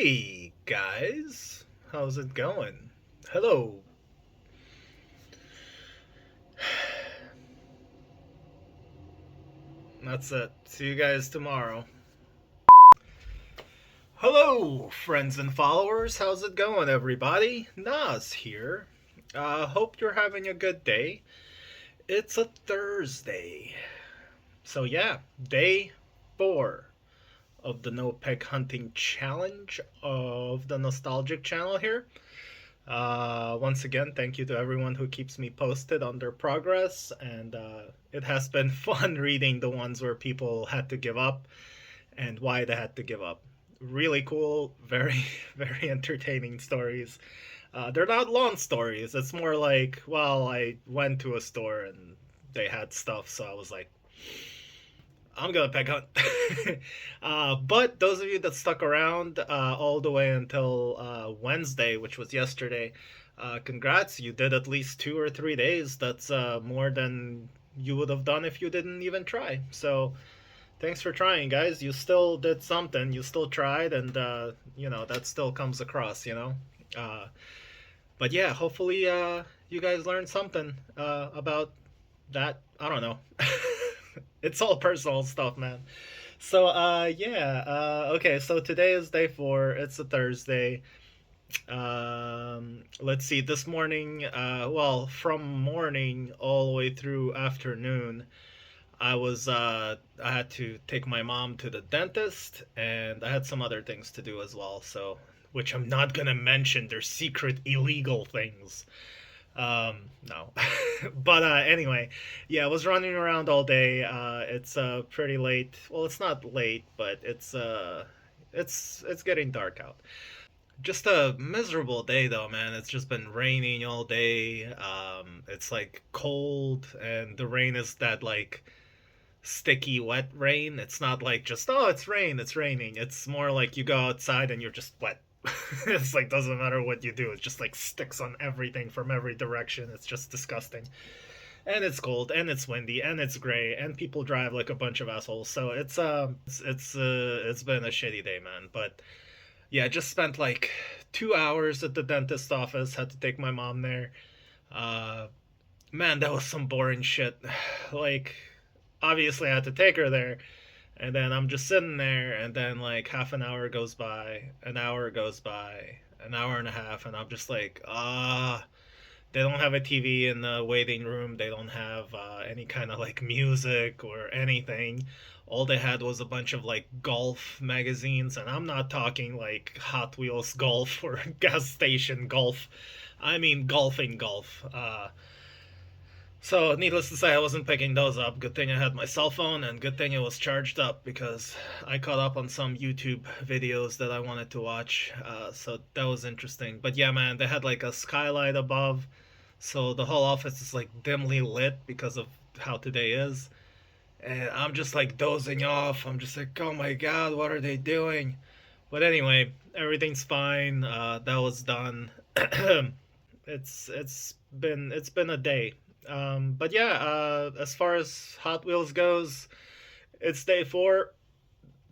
Hey guys, how's it going? Hello. That's it. See you guys tomorrow. Hello, friends and followers. How's it going, everybody? Nas here. Hope you're having a good day. It's a Thursday. So, yeah, day 4 of the No Peg Hunting Challenge of the Nostalgic Channel here. Once again, thank you to everyone who keeps me posted on their progress, and it has been fun reading the ones where people had to give up and why they had to give up. Really cool, very, very entertaining stories. They're not long stories. It's more like, well, I went to a store and they had stuff, so I was like, I'm gonna peg hunt. But those of you that stuck around all the way until Wednesday, which was yesterday, congrats! You did at least 2 or 3 days. That's more than you would have done if you didn't even try. So thanks for trying, guys. You still did something. You still tried, and that still comes across. Uh, but yeah, hopefully you guys learned something about that. I don't know. It's all personal stuff, man. So yeah, okay, so today is day 4. It's a Thursday. Let's see, this morning, well, from morning all the way through afternoon, I had to take my mom to the dentist, and I had some other things to do as well, so, which I'm not gonna mention. They're secret illegal things. No. But anyway, yeah, I was running around all day. It's pretty late. Well, it's not late, but it's getting dark out. Just a miserable day though, man. It's just been raining all day. It's like cold, and the rain is that like sticky wet rain. It's not like just, oh, it's rain, it's raining. It's more like you go outside and you're just wet. It's like doesn't matter what you do. It just like sticks on everything from every direction. It's just disgusting. And it's cold and it's windy and it's gray and people drive like a bunch of assholes. So it's been a shitty day, man. But yeah, I just spent like 2 hours at the dentist office. Had to take my mom there. Uh, Man, that was some boring shit. Like, obviously, I had to take her there, and then I'm just sitting there, and then like half an hour goes by, an hour goes by, an hour and a half, and I'm just like, they don't have a TV in the waiting room. They don't have any kind of like music or anything. All they had was a bunch of like golf magazines, and I'm not talking like Hot Wheels golf or gas station golf. I mean golfing golf. So, needless to say, I wasn't picking those up. Good thing I had my cell phone, and good thing it was charged up because I caught up on some YouTube videos that I wanted to watch. So that was interesting. But yeah, man, they had like a skylight above, so the whole office is like dimly lit because of how today is. And I'm just like dozing off. I'm just like, oh my god, what are they doing? But anyway, everything's fine. That was done. It's been a day. But yeah, as far as Hot Wheels goes, it's day 4.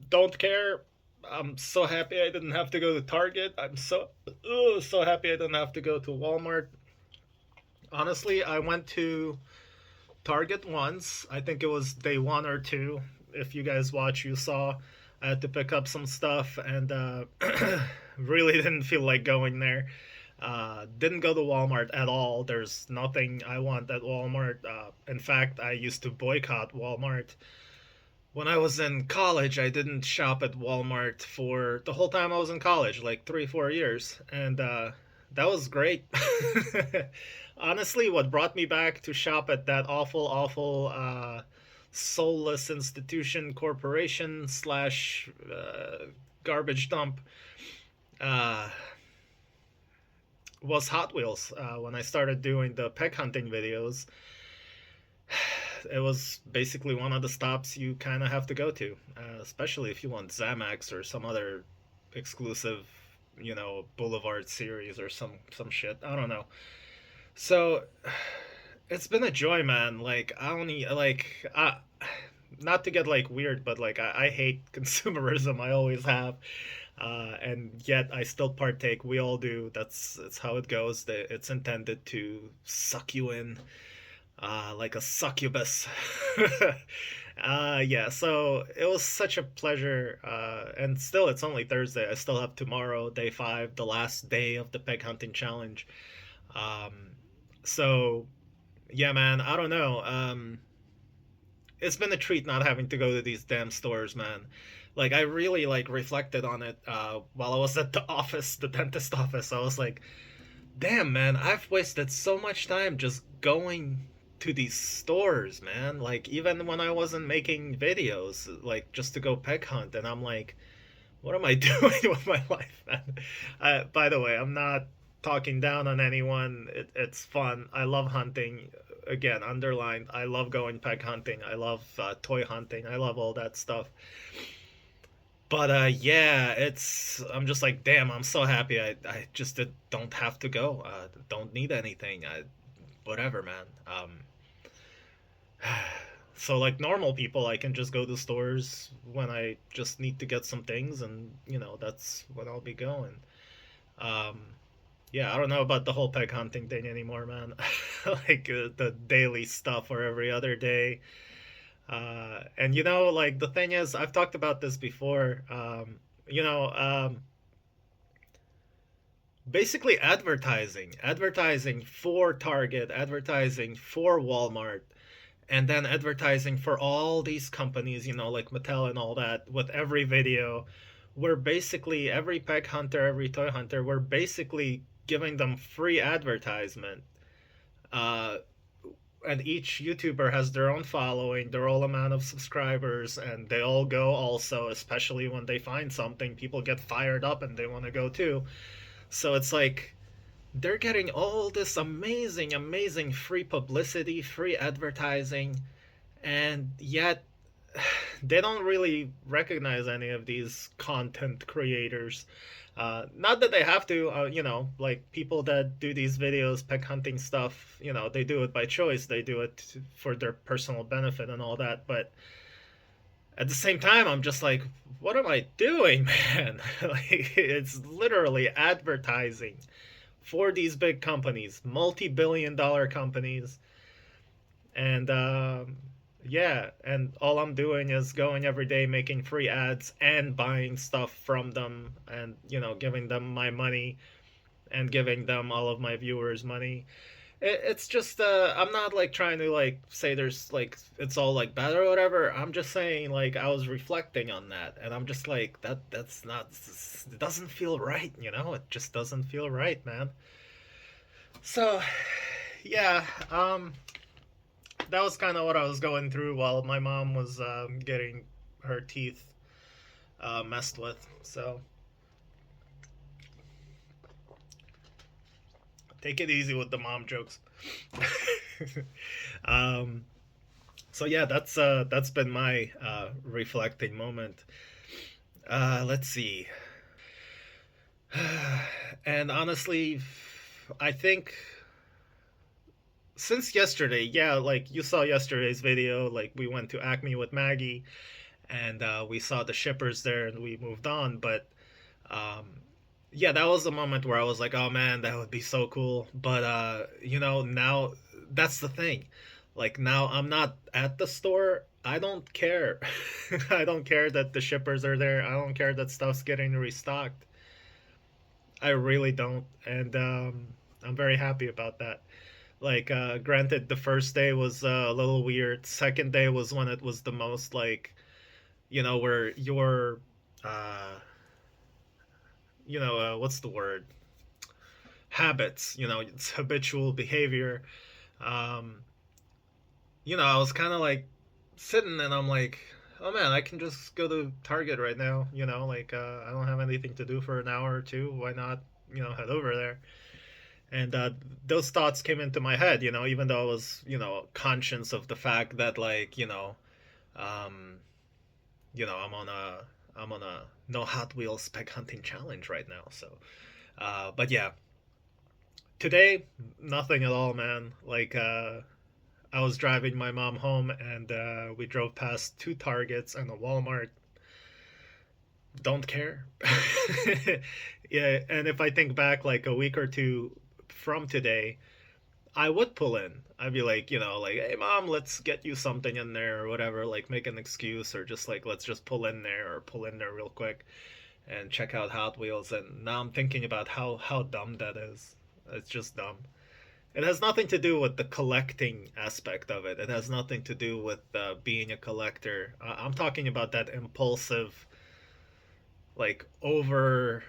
Don't care. I'm so happy I didn't have to go to Target. I'm so happy I didn't have to go to Walmart. Honestly, I went to Target once. I think it was day 1 or 2. If you guys watch, you saw I had to pick up some stuff, and really didn't feel like going there. Didn't go to Walmart at all. There's nothing I want at Walmart. In fact, I used to boycott Walmart. When I was in college, I didn't shop at Walmart for the whole time I was in college, like 3, 4 years. And that was great. Honestly, what brought me back to shop at that awful, awful, soulless institution, corporation slash garbage dump, uh, was Hot Wheels. When I started doing the peg hunting videos, it was basically one of the stops you kind of have to go to, especially if you want Zamax or some other exclusive, Boulevard series or some shit. I don't know. So it's been a joy, man. Like I don't like not to get like weird, but like I hate consumerism. I always have. And yet I still partake. We all do. That's how it goes. It's intended to suck you in, like a succubus. Yeah, so it was such a pleasure. And still, it's only Thursday. I still have tomorrow, day 5, the last day of the peg hunting challenge. Um, so, yeah, man, I don't know. It's been a treat not having to go to these damn stores, man. Like, I really, like, reflected on it while I was at the office, the dentist office. I was like, damn, man, I've wasted so much time just going to these stores, man. Like, even when I wasn't making videos, like, just to go peg hunt, and I'm like, what am I doing with my life, man? By the way, I'm not talking down on anyone. It's fun. I love hunting. Again, underlined, I love going peg hunting. I love toy hunting. I love all that stuff. But yeah, I'm just like, damn, I'm so happy. I just don't have to go. Don't need anything. Whatever, man. So like normal people, I can just go to stores when I just need to get some things, and that's when I'll be going. Um, yeah, I don't know about the whole peg hunting thing anymore, man. Like the daily stuff or every other day. And like the thing is, I've talked about this before. You know, um, Basically advertising for Target, advertising for Walmart, and then advertising for all these companies, like Mattel and all that, with every video. We're basically, every peg hunter, every toy hunter, we're basically giving them free advertisement. Uh, and each YouTuber has their own following, their own amount of subscribers, and they all go also, especially when they find something, people get fired up and they want to go too. So it's like they're getting all this amazing, amazing free publicity, free advertising, and yet they don't really recognize any of these content creators. Not that they have to, like people that do these videos, peg hunting stuff, they do it by choice. They do it for their personal benefit and all that. But at the same time, I'm just like, what am I doing, man? Like, it's literally advertising for these big companies, multi-billion dollar companies. And yeah, and all I'm doing is going every day making free ads and buying stuff from them, and giving them my money and giving them all of my viewers money. It's just I'm not like trying to like say there's like it's all like bad or whatever. I'm just saying like I was reflecting on that, and I'm just like that's not, it doesn't feel right, it just doesn't feel right, man. So yeah, that was kind of what I was going through while my mom was getting her teeth messed with. So take it easy with the mom jokes. um, so yeah, that's been my reflecting moment. Let's see. And honestly, I think since yesterday, yeah, like you saw yesterday's video, like we went to Acme with Maggie, and we saw the shippers there, and we moved on. But um, yeah, that was the moment where I was like, oh man, that would be so cool. But now that's the thing. Like now I'm not at the store. I don't care. I don't care that the shippers are there. I don't care that stuff's getting restocked. I really don't. And I'm very happy about that. Like, granted, the first day was a little weird. Second day was when it was the most like, where your, uh, what's the word? Habits. It's habitual behavior. Um, I was kind of like sitting, and I'm like, oh man, I can just go to Target right now. Like I don't have anything to do for an hour or two. Why not, head over there? And those thoughts came into my head, even though I was, conscious of the fact that, like, um, I'm on a no Hot Wheels spec hunting challenge right now. So, but yeah, today nothing at all, man. Like, I was driving my mom home, and we drove past two Targets and a Walmart. Don't care. Yeah, and if I think back like a week or two from today, I would pull in. I'd be like, like, hey mom, let's get you something in there or whatever, like make an excuse, or just like let's just pull in there or pull in there real quick and check out Hot Wheels. And now I'm thinking about how dumb that is. It's just dumb. It has nothing to do with the collecting aspect of it. It has nothing to do with being a collector. I'm talking about that impulsive, like over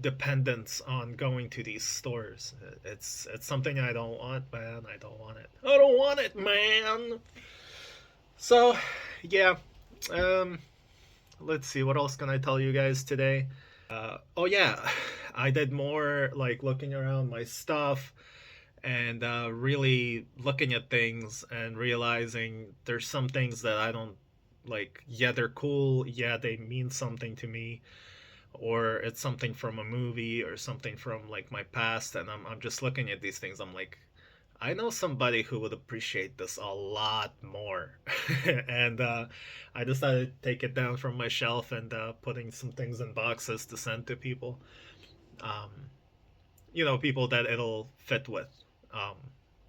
dependence on going to these stores. It's something I don't want, man. I don't want it. I don't want it, man. So, yeah. Um, let's see. What else can I tell you guys today? Oh yeah, I did more like looking around my stuff and really looking at things and realizing there's some things that I don't like. Yeah, they're cool. Yeah, they mean something to me, or it's something from a movie or something from like my past, and I'm just looking at these things. I'm like, I know somebody who would appreciate this a lot more. And I decided to take it down from my shelf and putting some things in boxes to send to people. um, People that it'll fit with. Um,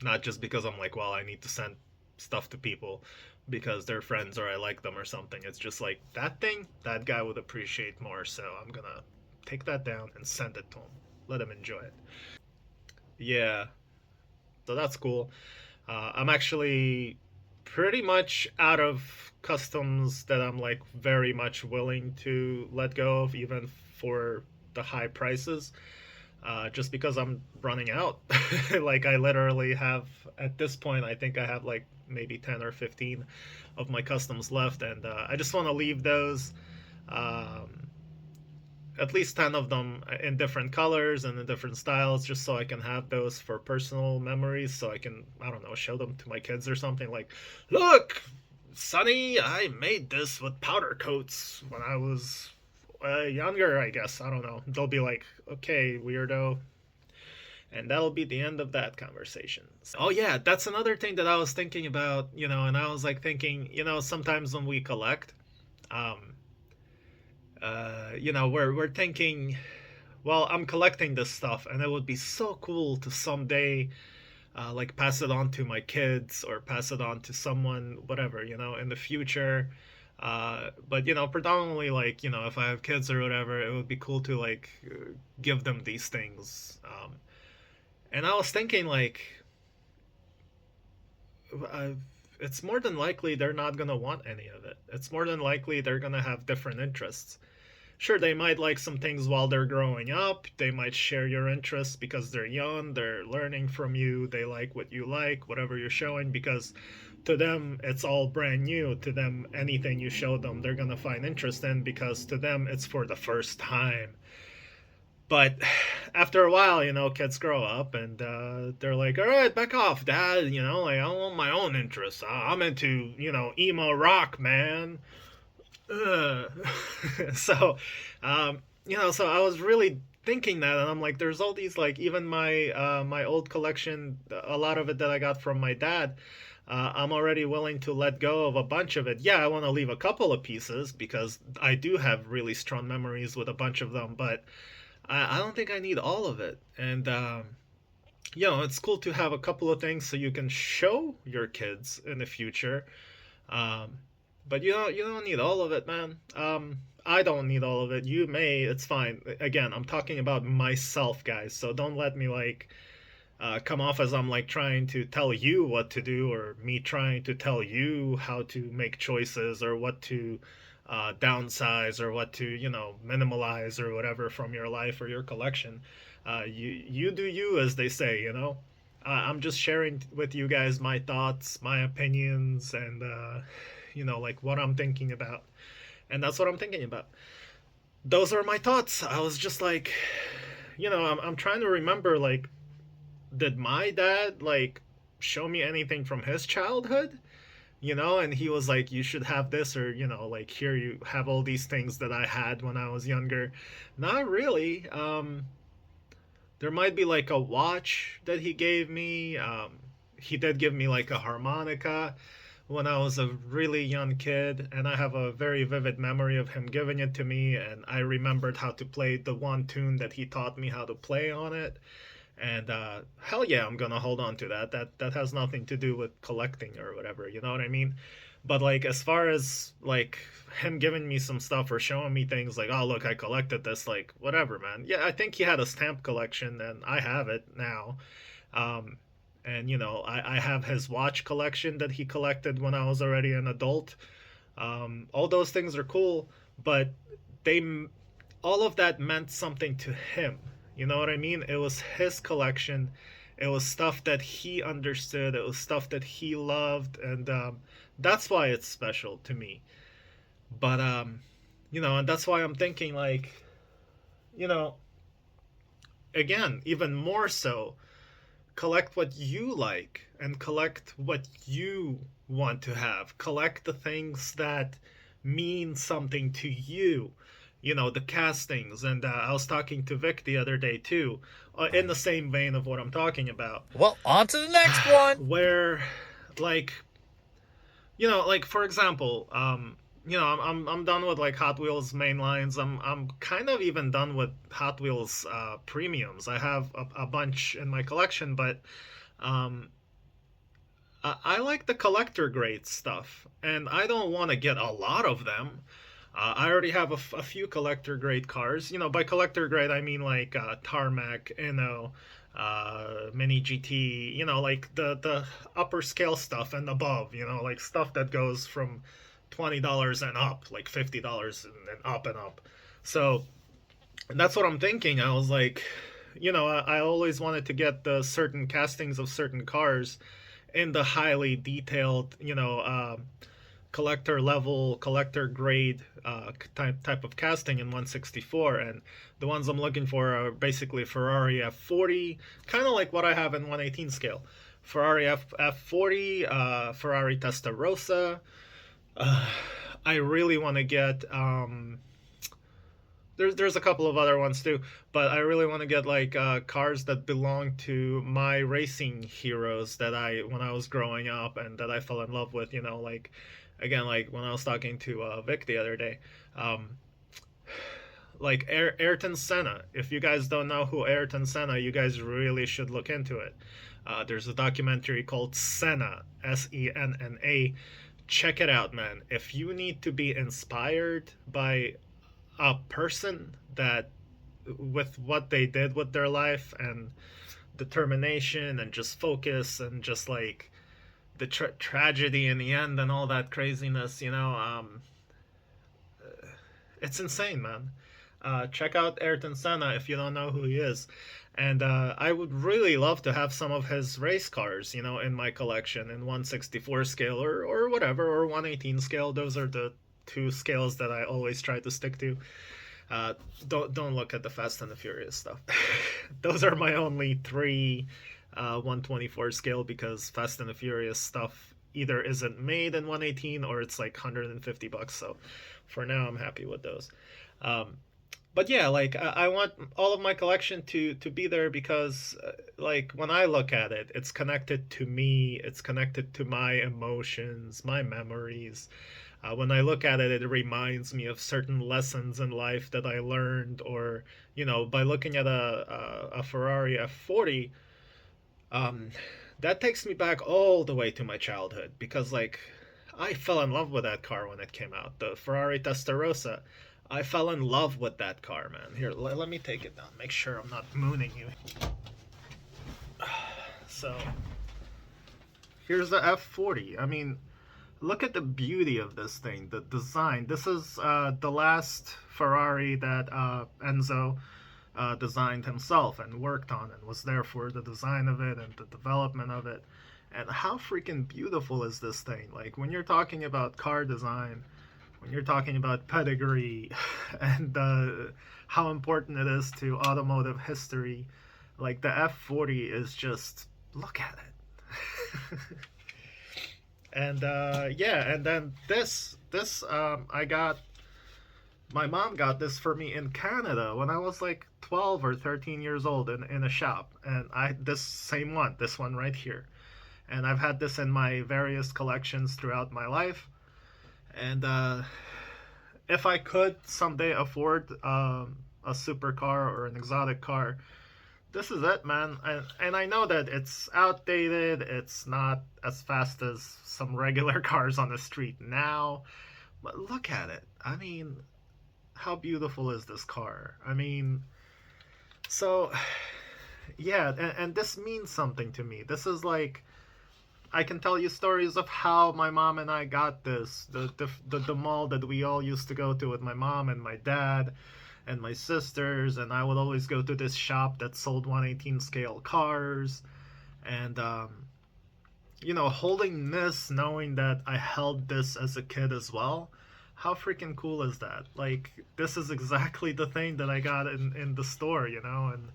Not just because I'm like, well, I need to send stuff to people because they're friends or I like them or something. It's just like that thing that guy would appreciate more, so I'm gonna take that down and send it to him. Let him enjoy it. Yeah, so that's cool. I'm actually pretty much out of customs that I'm like very much willing to let go of, even for the high prices, just because I'm running out. Like, I literally have, at this point, I think I have like maybe 10 or 15 of my customs left, and I just want to leave those. Um, at least 10 of them in different colors and in different styles, just so I can have those for personal memories, so I can, I don't know, show them to my kids or something, like, look, Sonny, I made this with powder coats when I was younger, I guess. I don't know. They'll be like, okay, weirdo. And that'll be the end of that conversation. Oh, yeah, that's another thing that I was thinking about, and I was like thinking, sometimes when we collect, um, we're thinking, well, I'm collecting this stuff, and it would be so cool to someday, like, pass it on to my kids or pass it on to someone, whatever, in the future. But predominantly, like, if I have kids or whatever, it would be cool to like give them these things. And I was thinking, like, uh, it's more than likely they're not gonna want any of it. It's more than likely they're gonna have different interests. Sure, they might like some things while they're growing up. They might share your interests because they're young, they're learning from you, they like what you like, whatever you're showing, because to them it's all brand new. To them, anything you show them, they're gonna find interest in, because to them it's for the first time. But after a while, kids grow up, and they're like, all right, back off, dad. Like, I want my own interests. I'm into, emo rock, man. So, so I was really thinking that, and I'm like, there's all these, like, even my old collection, a lot of it that I got from my dad. I'm already willing to let go of a bunch of it. Yeah, I want to leave a couple of pieces because I do have really strong memories with a bunch of them, but I don't think I need all of it. And it's cool to have a couple of things so you can show your kids in the future. Um, but you don't need all of it, man. I don't need all of it. You may, it's fine. Again, I'm talking about myself, guys. So don't let me like come off as I'm like trying to tell you what to do, or me trying to tell you how to make choices, or what to downsize, or what to minimalize or whatever from your life or your collection. You do you, as they say. I'm just sharing with you guys my thoughts, my opinions, and like what I'm thinking about, and that's what I'm thinking about. Those are my thoughts. I was just like, I'm trying to remember, like, did my dad like show me anything from his childhood? And he was like, you should have this, or like, here, you have all these things that I had when I was younger. Not really. There might be like a watch that he gave me. he did give me like a harmonica when I was a really young kid, and I have a very vivid memory of him giving it to me, and I remembered how to play the one tune that he taught me how to play on it. And hell yeah, I'm gonna hold on to that. That has nothing to do with collecting or whatever, you know what I mean? But like as far as like him giving me some stuff or showing me things like, oh look, I collected this, like whatever, man. Yeah, I think he had a stamp collection, and I have it now. Um, and you know, I have his watch collection that he collected when I was already an adult. All those things are cool, but they all of that meant something to him. You know what I mean? It was his collection. It was stuff that he understood. It was stuff that he loved, and that's why it's special to me. But you know, and that's why I'm thinking like, you know, again, even more so, collect what you like and collect what you want to have. Collect the things that mean something to you. You know, the castings. And I was talking to Vic the other day too, in the same vein of what I'm talking about. Well, on to the next one. Where, like, you know, like for example, you know, I'm done with like Hot Wheels main lines. I'm kind of even done with Hot Wheels premiums. I have a bunch in my collection, but um, I like the collector grade stuff, and I don't want to get a lot of them. I already have a few collector grade cars. You know, by collector grade I mean like Tarmac, Inno, Mini GT. You know, like the upper scale stuff and above. You know, like stuff that goes from $20 and up, like $50 and up and up. So and that's what I'm thinking. I was like, you know, I always wanted to get the certain castings of certain cars in the highly detailed, you know, collector level, collector grade type of casting in 164, and the ones I'm looking for are basically Ferrari F40, kind of like what I have in 118 scale. Ferrari F40, Ferrari Testarossa. Uh, I really want to get there's a couple of other ones too, but I really want to get like cars that belong to my racing heroes that I when I was growing up and that I fell in love with. You know, like again, like when I was talking to Vic the other day, um, like Ayrton Senna. If you guys don't know who Ayrton Senna, you guys really should look into it. There's a documentary called Senna, Senna. Check it out, man. If you need to be inspired by a person that with what they did with their life and determination and just focus and just like the tragedy in the end and all that craziness, you know, it's insane, man. Check out Ayrton Senna if you don't know who he is. And I would really love to have some of his race cars, you know, in my collection in 164 scale or whatever, or 118 scale. Those are the two scales that I always try to stick to. Don't look at the Fast and the Furious stuff. Those are my only three 124 scale, because Fast and the Furious stuff either isn't made in 118 or it's like $150. So for now, I'm happy with those. But yeah, like I want all of my collection to be there because like when I look at it, it's connected to me. It's connected to my emotions, my memories. When I look at it, it reminds me of certain lessons in life that I learned, or you know, by looking at a Ferrari F40, um, that takes me back all the way to my childhood because like I fell in love with that car when it came out, the Ferrari Testarossa. I fell in love with that car, man. Here, let me take it down. Make sure I'm not mooning you. So, here's the F40. I mean, look at the beauty of this thing, the design. This is the last Ferrari that Enzo designed himself and worked on and was there for the design of it and the development of it. And how freaking beautiful is this thing? Like, when you're talking about car design, when you're talking about pedigree and how important it is to automotive history, like the F40 is just, look at it. And yeah, and then this I got, my mom got this for me in Canada when I was like 12 or 13 years old in a shop, and this same one, this one right here. and I've had this in my various collections throughout my life. And if I could someday afford a supercar or an exotic car, this is it, man. And I know that it's outdated. It's not as fast as some regular cars on the street now. But look at it. I mean, how beautiful is this car? I mean, so yeah, and this means something to me. This is like, I can tell you stories of how my mom and I got this. The mall that we all used to go to with my mom and my dad and my sisters, and I would always go to this shop that sold 118 scale cars. And you know, holding this, knowing that I held this as a kid as well, how freaking cool is that? Like, this is exactly the thing that I got in the store, you know, and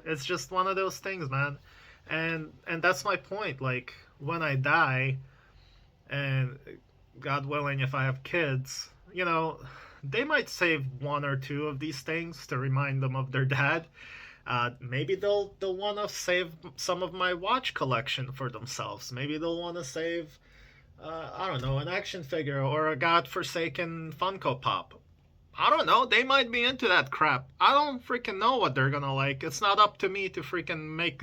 it's just one of those things, man. And that's my point. Like, when I die, and God willing, if I have kids, you know, they might save one or two of these things to remind them of their dad. Maybe they'll want to save some of my watch collection for themselves. Maybe they'll want to save, I don't know, an action figure or a godforsaken Funko Pop. I don't know. They might be into that crap. I don't freaking know what they're gonna like. It's not up to me to freaking make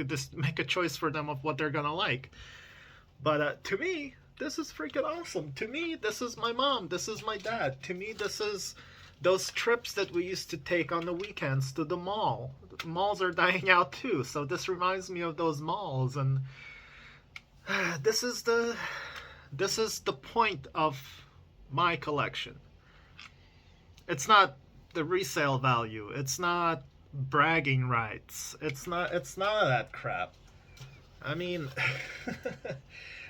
a choice for them of what they're gonna like. But to me, this is freaking awesome. To me, this is my mom. This is my dad. To me, this is those trips that we used to take on the weekends to the mall. The malls are dying out too, so this reminds me of those malls. And this is the point of my collection. It's not the resale value. It's not bragging rights. It's none of that crap. I mean,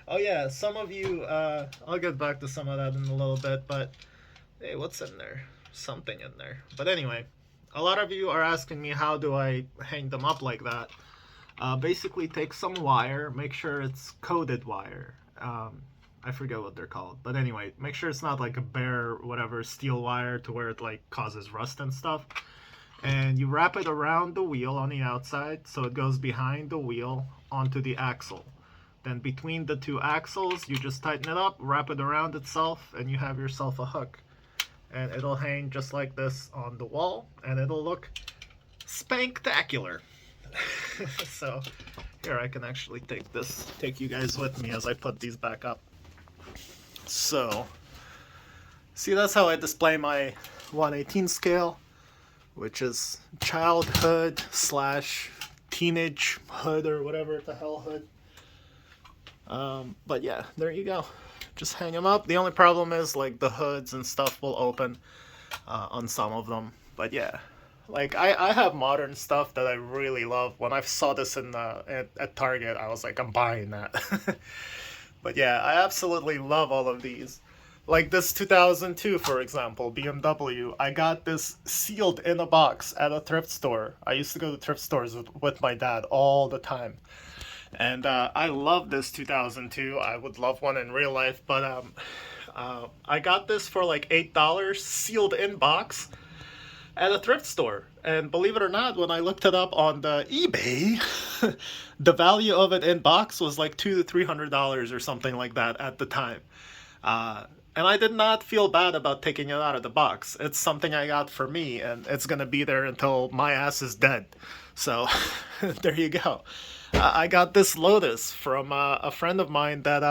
oh yeah, some of you, I'll get back to some of that in a little bit, but hey, what's in there? Something in there. But anyway, a lot of you are asking me how do I hang them up like that. Basically take some wire, make sure it's coated wire. I forget what they're called, but anyway, make sure it's not like a bare whatever steel wire to where it like causes rust and stuff. And you wrap it around the wheel on the outside so it goes behind the wheel onto the axle. Then between the two axles, you just tighten it up, wrap it around itself, and you have yourself a hook. And it'll hang just like this on the wall, and it'll look spanktacular. So here, I can actually take you guys with me as I put these back up. So, see, that's how I display my 118 scale, which is childhood / teenage hood or whatever the hell hood. But yeah, there you go. Just hang them up. The only problem is like the hoods and stuff will open on some of them. But yeah, like I have modern stuff that I really love. When I saw this at Target, I was like, I'm buying that. But yeah, I absolutely love all of these. Like this 2002, for example, BMW. I got this sealed in a box at a thrift store. I used to go to thrift stores with my dad all the time. And I love this 2002. I would love one in real life, but I got this for like $8, sealed in box, at a thrift store. And believe it or not, when I looked it up on the eBay, the value of it in box was like $200 to $300 or something like that at the time. And I did not feel bad about taking it out of the box. It's something I got for me, and it's gonna be there until my ass is dead. So there you go. I got this Lotus from a friend of mine that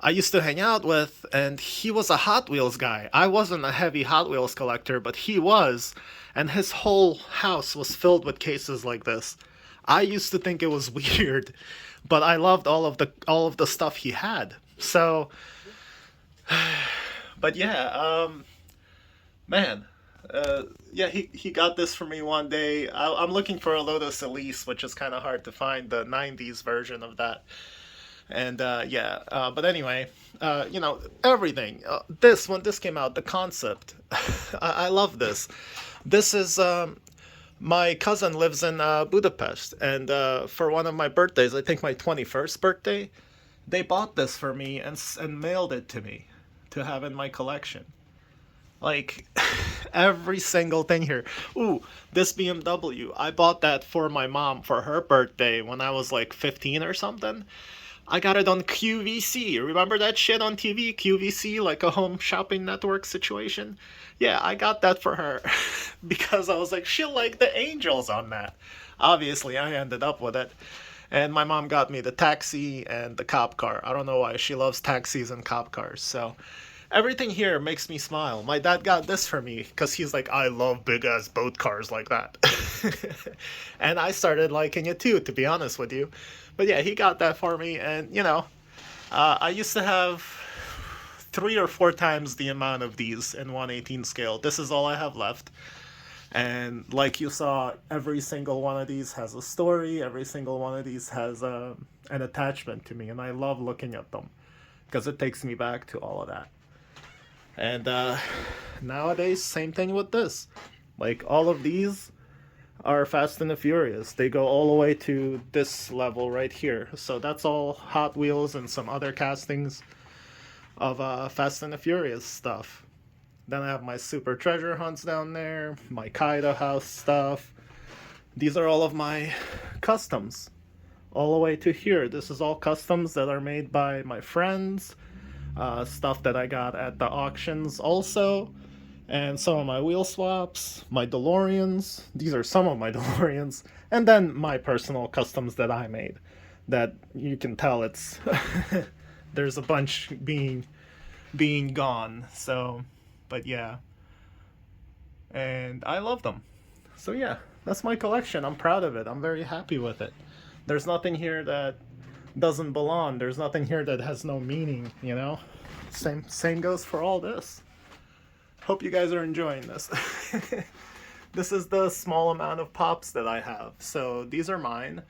I used to hang out with, and he was a Hot Wheels guy. I wasn't a heavy Hot Wheels collector, but he was, and his whole house was filled with cases like this. I used to think it was weird, but I loved all of the stuff he had. So, but yeah, man. Yeah, he got this for me one day. I'm looking for a Lotus Elise, which is kind of hard to find, the 90s version of that. And yeah, but anyway, you know, everything. When this came out, the concept, I love this. This is, my cousin lives in Budapest, and for one of my birthdays, I think my 21st birthday, they bought this for me and mailed it to me to have in my collection. Like, every single thing here. Ooh, this BMW. I bought that for my mom for her birthday when I was like 15 or something. I got it on QVC. Remember that shit on TV? QVC, like a home shopping network situation? Yeah, I got that for her because I was like, she'll like the angels on that. Obviously, I ended up with it. And my mom got me the taxi and the cop car. I don't know why. She loves taxis and cop cars. So everything here makes me smile. My dad got this for me because he's like, I love big ass boat cars like that. And I started liking it too, to be honest with you. But yeah, he got that for me. And, I used to have 3 or 4 times the amount of these in 1/18 scale. This is all I have left. And like you saw, every single one of these has a story. Every single one of these has an attachment to me. And I love looking at them because it takes me back to all of that. And nowadays, same thing with this. Like, all of these are Fast and the Furious. They go all the way to this level right here. So that's all Hot Wheels and some other castings of Fast and the Furious stuff. Then I have my Super Treasure Hunts down there, my Kaido House stuff. These are all of my customs. All the way to here. This is all customs that are made by my friends. Stuff that I got at the auctions also. And some of my wheel swaps, my DeLoreans. These are some of my DeLoreans. And then my personal customs that I made. That you can tell it's... there's a bunch being gone. So, but yeah. And I love them. So yeah, that's my collection. I'm proud of it. I'm very happy with it. There's nothing here that doesn't belong. There's nothing here that has no meaning, you know? Same goes for all this. Hope you guys are enjoying this. This is the small amount of pops that I have. So these are mine.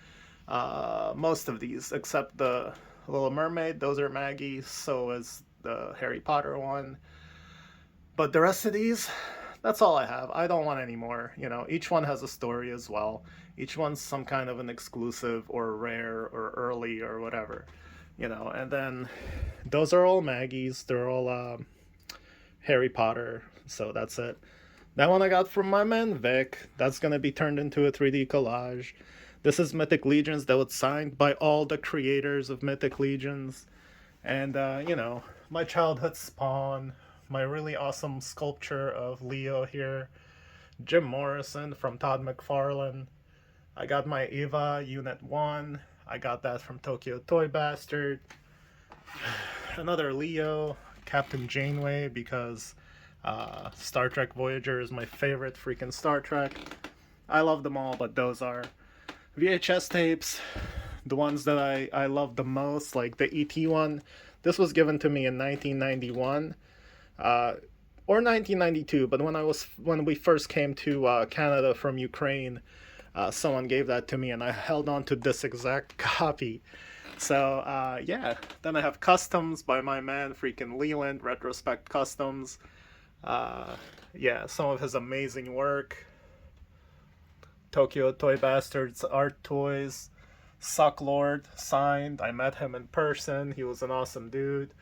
Most of these, except the Little Mermaid. Those are Maggie's. So is the Harry Potter one. But the rest of these, that's all I have. I don't want any more. You know, each one has a story as well. Each one's some kind of an exclusive or rare or early or whatever. You know, and then those are all Maggie's. They're all Harry Potter. So that's it. That one I got from my man Vic. That's going to be turned into a 3D collage. This is Mythic Legions that was signed by all the creators of Mythic Legions. And, my childhood Spawn, my really awesome sculpture of Leo here, Jim Morrison from Todd McFarlane. I got my Eva Unit 1. I got that from Tokyo Toy Bastard. Another Leo, Captain Janeway, because Star Trek Voyager is my favorite freaking Star Trek. I love them all, but those are VHS tapes. The ones that I love the most, like the ET one. This was given to me in 1991. Or 1992, but when we first came to Canada from Ukraine, someone gave that to me, and I held on to this exact copy. So yeah, then I have customs by my man freaking Leland, Retrospect Customs. Yeah, some of his amazing work. Tokyo Toy Bastards Art Toys. Sucklord signed. I met him in person. He was an awesome dude.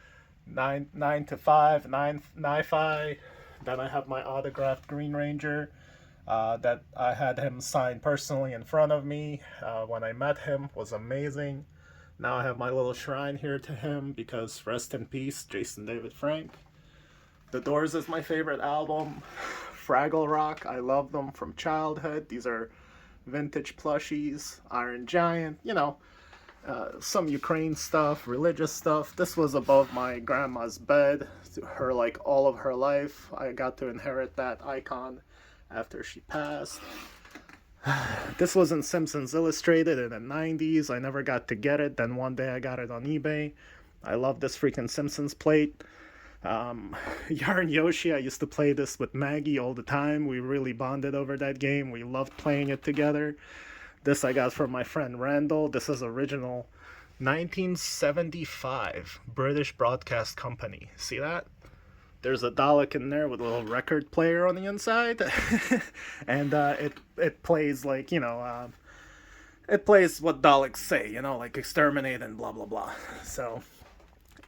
9 to 5, 9 Ni-Fi. Then I have my autographed Green Ranger that I had him sign personally in front of me when I met him. Was amazing. Now I have my little shrine here to him because rest in peace, Jason David Frank. The Doors is my favorite album. Fraggle Rock, I love them from childhood. These are vintage plushies. Iron Giant, some Ukraine stuff, religious stuff. This was above my grandma's bed, her like all of her life. I got to inherit that icon after she passed. This was in Simpsons Illustrated in the 90s. I never got to get it. Then one day I got it on eBay. I love this freaking Simpsons plate. Yarn Yoshi, I used to play this with Maggie all the time. We really bonded over that game. We loved playing it together. This I got from my friend Randall. This is original 1975 British Broadcast Company. See that? There's a Dalek in there with a little record player on the inside. And it plays like, it plays what Daleks say, like exterminate and blah, blah, blah. So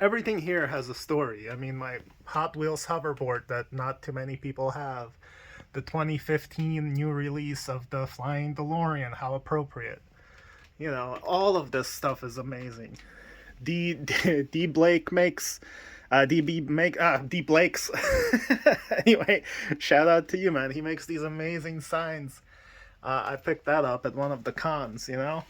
everything here has a story. I mean, my Hot Wheels hoverboard that not too many people have, the 2015 new release of the Flying DeLorean, how appropriate. You know, all of this stuff is amazing. D Blake makes D Blake's anyway, shout out to you, man. He makes these amazing signs. I picked that up at one of the cons, you know.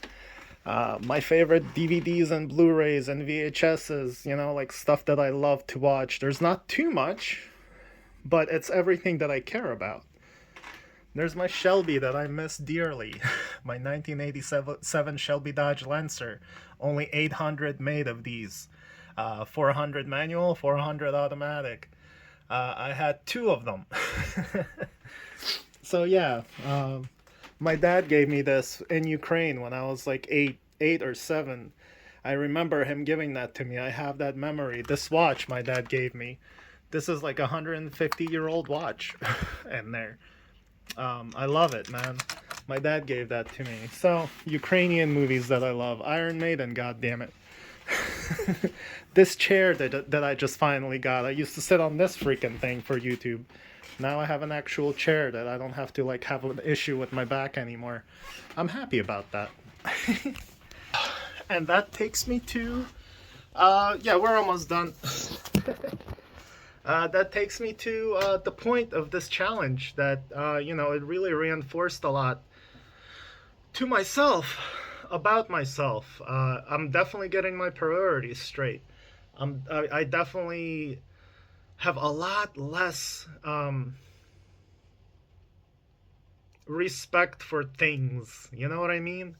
My favorite DVDs and Blu-rays and VHSs, you know, like stuff that I love to watch. There's not too much, but it's everything that I care about. There's my Shelby that I miss dearly. My 1987 Shelby Dodge Lancer. Only 800 made of these. 400 manual, 400 automatic. I had two of them. So yeah, my dad gave me this in Ukraine when I was like eight or 7. I remember him giving that to me. I have that memory. This watch my dad gave me. This is like a 150-year-old watch in there. I love it, man. My dad gave that to me. So, Ukrainian movies that I love. Iron Maiden, goddammit. This chair that I just finally got. I used to sit on this freaking thing for YouTube. Now I have an actual chair that I don't have to like have an issue with my back anymore. I'm happy about that. And that takes me to yeah, we're almost done. That takes me to the point of this challenge that, you know, it really reinforced a lot to myself, about myself. I'm definitely getting my priorities straight. I definitely have a lot less respect for things. You know what I mean?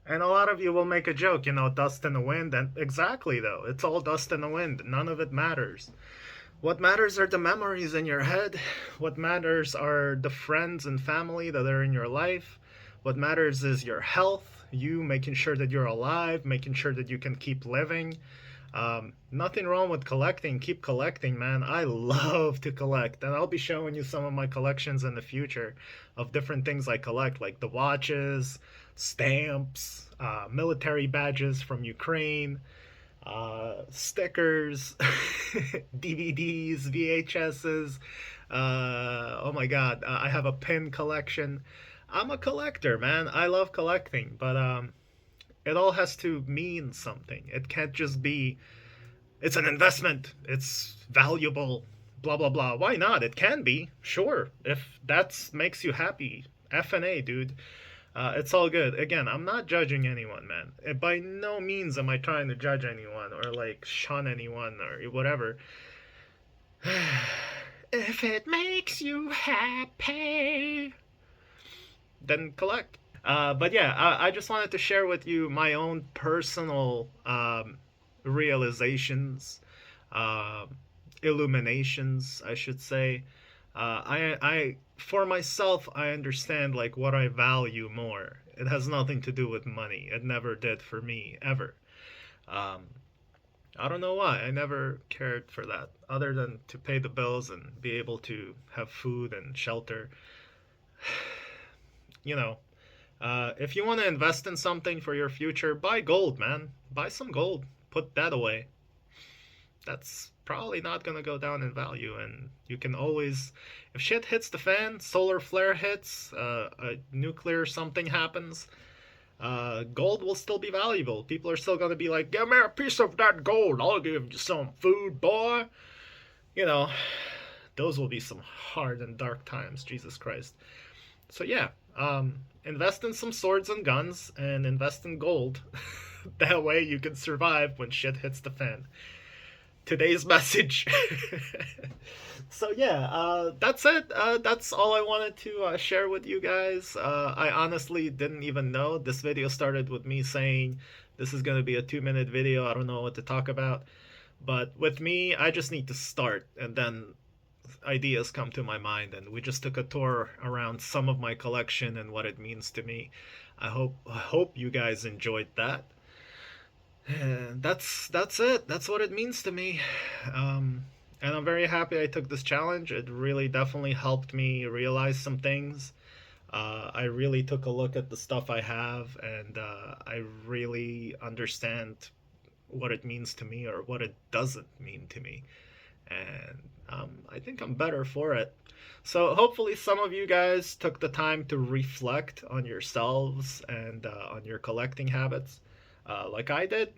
And a lot of you will make a joke, you know, dust in the wind. And exactly, though. It's all dust in the wind. None of it matters. What matters are the memories in your head. What matters are the friends and family that are in your life. What matters is your health, you making sure that you're alive, making sure that you can keep living. Nothing wrong with collecting. Keep collecting, man. I love to collect. And I'll be showing you some of my collections in the future of different things I collect, like the watches, stamps, military badges from Ukraine, stickers, DVDs, VHSs. Oh my god, I have a pin collection. I'm a collector, man. I love collecting, but it all has to mean something. It can't just be, it's an investment, it's valuable, blah blah blah. Why not? It can be, sure, if that makes you happy. F and A, dude. It's all good. Again, I'm not judging anyone, man. By no means am I trying to judge anyone or like shun anyone or whatever. If it makes you happy, then collect. But yeah, I just wanted to share with you my own personal realizations, uh, illuminations, I should say. For myself, I understand like what I value more. It has nothing to do with money. It never did for me ever. Um, I don't know why. I never cared for that, other than to pay the bills and be able to have food and shelter. You know, if you want to invest in something for your future, buy gold, man. Buy some gold. Put that away. That's probably not going to go down in value. And you can always, if shit hits the fan, solar flare hits, a nuclear something happens, gold will still be valuable. People are still going to be like, give me a piece of that gold. I'll give you some food, boy. You know, those will be some hard and dark times, Jesus Christ. So yeah, invest in some swords and guns and invest in gold. That way you can survive when shit hits the fan. Today's message. So yeah, that's it. That's all I wanted to share with you guys. I honestly didn't even know. This video started with me saying this is going to be a 2-minute video. I don't know what to talk about. But with me, I just need to start, and then ideas come to my mind, and we just took a tour around some of my collection and what it means to me. I hope you guys enjoyed that. And that's it. That's what it means to me. And I'm very happy I took this challenge. It really definitely helped me realize some things. I really took a look at the stuff I have, and I really understand what it means to me or what it doesn't mean to me. And I think I'm better for it. So hopefully some of you guys took the time to reflect on yourselves and on your collecting habits, like I did.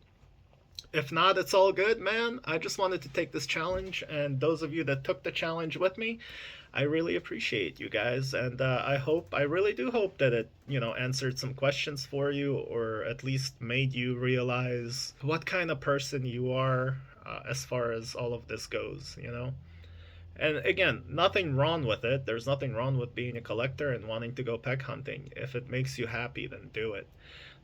If not, it's all good, man. I just wanted to take this challenge, and those of you that took the challenge with me, I really appreciate you guys, and I really do hope that it, answered some questions for you, or at least made you realize what kind of person you are as far as all of this goes. And again, nothing wrong with it. There's nothing wrong with being a collector and wanting to go peg hunting. If it makes you happy, then do it.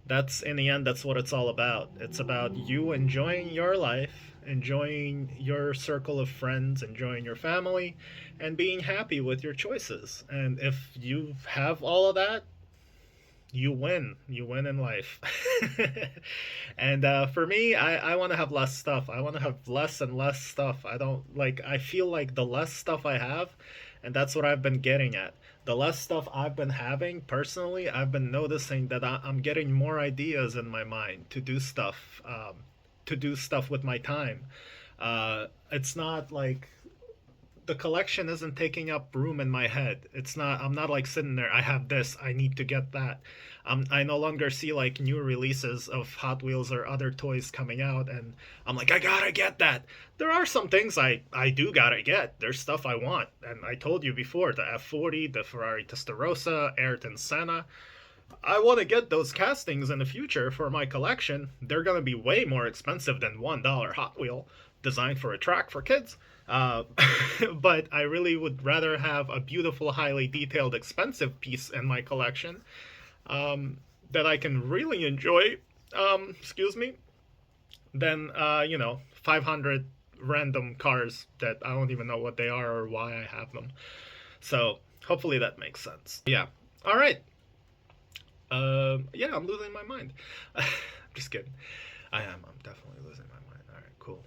That's in the end, that's what it's all about. It's about you enjoying your life, enjoying your circle of friends, enjoying your family, and being happy with your choices. And if you have all of that, you win. You win in life. And for me, I want to have less stuff. I want to have less and less stuff. I feel like the less stuff I have, and that's what I've been getting at. The less stuff I've been having personally, I've been noticing that I'm getting more ideas in my mind to do stuff with my time. It's not like the collection isn't taking up room in my head. I'm not like sitting there, I have this, I need to get that. I no longer see like new releases of Hot Wheels or other toys coming out and I'm like, I gotta get that. There are some things I do gotta get. There's stuff I want. And I told you before, the F40, the Ferrari Testarossa, Ayrton Senna. I want to get those castings in the future for my collection. They're going to be way more expensive than $1 Hot Wheel designed for a track for kids. Uh, but I really would rather have a beautiful, highly detailed, expensive piece in my collection that I can really enjoy, excuse me, than, 500 random cars that I don't even know what they are or why I have them. So hopefully that makes sense. Yeah. All right. Yeah, I'm losing my mind. I'm just kidding. I am. I'm definitely losing my mind. All right, cool.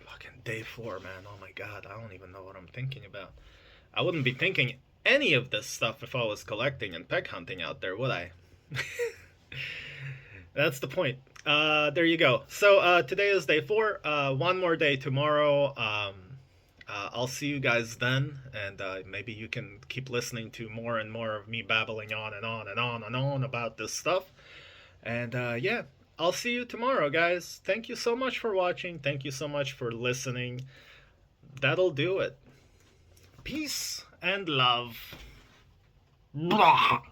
Fucking day 4, man. Oh my god, I don't even know what I'm thinking about. I wouldn't be thinking any of this stuff if I was collecting and peg hunting out there, would I? That's the point. There you go. So today is day 4. One more day tomorrow. I'll see you guys then, and maybe you can keep listening to more and more of me babbling on and on and on and on about this stuff. And yeah, I'll see you tomorrow, guys. Thank you so much for watching. Thank you so much for listening. That'll do it. Peace and love. Blah.